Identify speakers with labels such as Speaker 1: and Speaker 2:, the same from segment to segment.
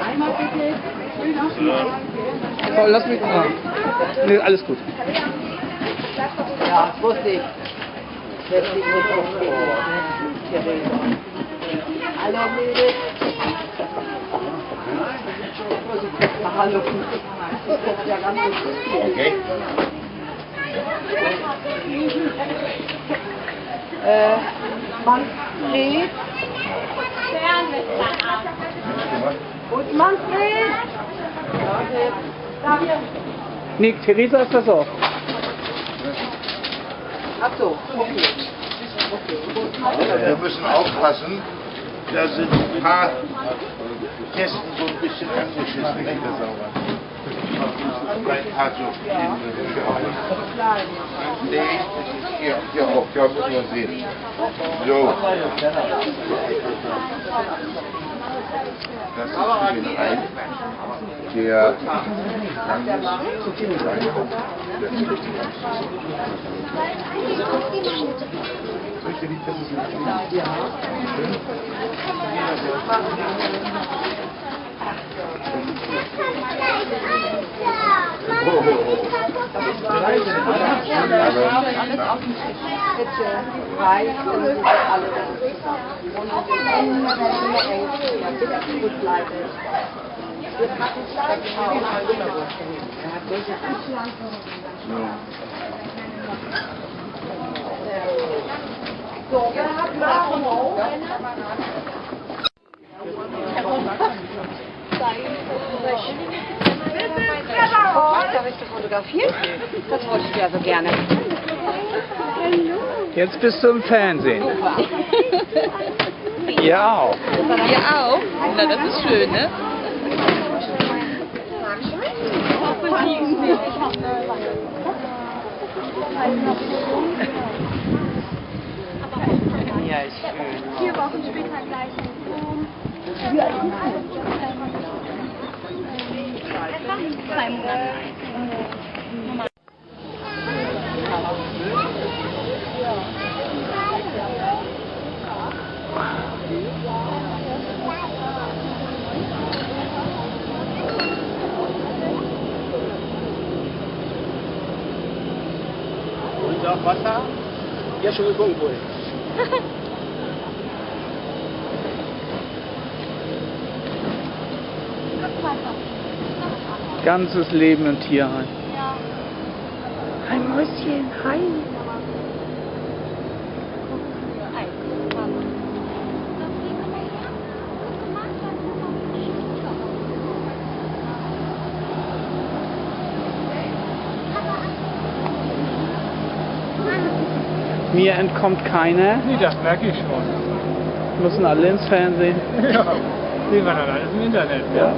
Speaker 1: Einmal bitte.
Speaker 2: Oh, lass mich mal. Nee, alles gut.
Speaker 1: Ja, das wusste ich. Das liegt nicht auf dem Hallo, Mädels. Hallo. Ja, ganz okay. Manfred. Und Manfred?
Speaker 2: Nee, Theresa ist das auch.
Speaker 1: Ach so, okay.
Speaker 3: Wir müssen aufpassen, da sind ein paar Kästen so ein bisschen angeschissen, nicht mehr sauber. Ein paar so nee, das ist hier auch, ja, müssen wir sehen. So. Das ist für den einen, der
Speaker 1: Fotografieren? Das wollte ich ja so gerne.
Speaker 2: Jetzt bist du im Fernsehen. Ihr auch.
Speaker 4: Ihr auch? Na, das ist schön, ne?
Speaker 1: Ja, ist schön.
Speaker 5: 4 Wochen später gleich. Etwa 3 Monate.
Speaker 2: Und auch Wasser? Ja, schon geguckt wohl. Ganzes Leben im Tierheim.
Speaker 5: Ja.
Speaker 2: Ein Mäuschen, hi. Mir entkommt keiner.
Speaker 6: Nee, das merke ich schon.
Speaker 2: Müssen alle ins Fernsehen.
Speaker 6: Ja, sehen wir dann alles im Internet. Ja.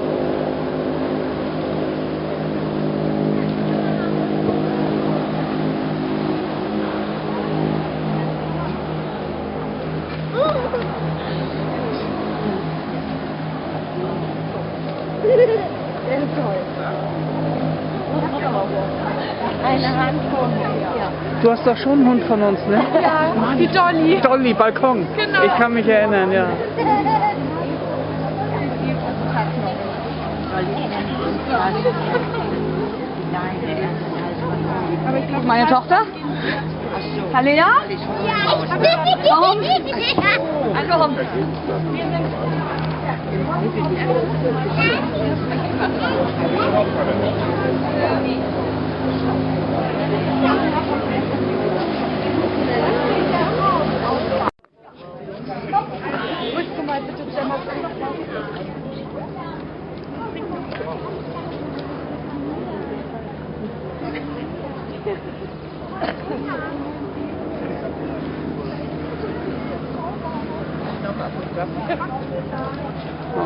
Speaker 5: Eine Handvoll.
Speaker 2: Du hast doch schon einen Hund von uns, ne?
Speaker 4: Ja, die Dolly.
Speaker 2: Dolly, Balkon.
Speaker 4: Genau.
Speaker 2: Ich kann mich erinnern, ja.
Speaker 4: Meine Tochter? Hallo, ja? Warum? Warum?
Speaker 5: Willst du mal bitte Gemma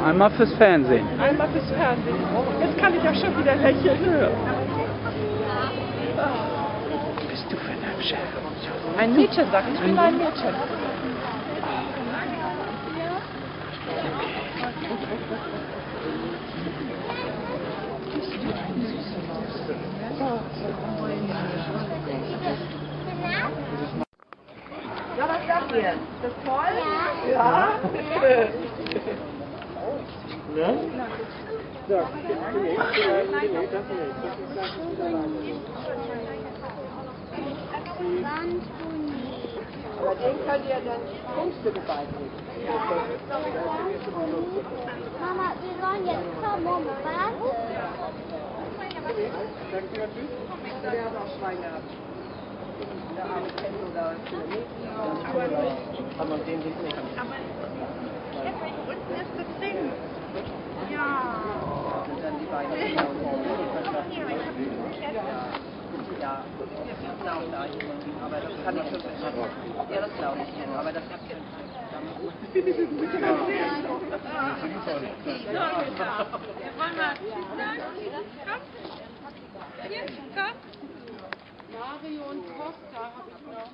Speaker 2: Einmal fürs Fernsehen.
Speaker 7: Einmal fürs Fernsehen. Jetzt kann ich auch schon wieder lächeln.
Speaker 2: Ja. Bist du für ein Hübscher?
Speaker 7: Ein Mädchen, sag ich bin ein Mädchen.
Speaker 1: Ja, was sagt ihr? Ist das toll? Ja. Aber den könnt ihr dann Kunststücke beibringen.
Speaker 5: Mama, wir sollen jetzt kommen, was?
Speaker 1: Der hat auch Schwein gehabt. Der arme Kenzo da. Kann man den nicht.
Speaker 7: Unten ist das Ding. Ja.
Speaker 1: Und dann die Beine. Ja, wir glauben da jemanden, aber das kann ich schon verstehen. Ja, das glaube ich schon, aber das hat ja
Speaker 7: Mario und Costa habe ich noch.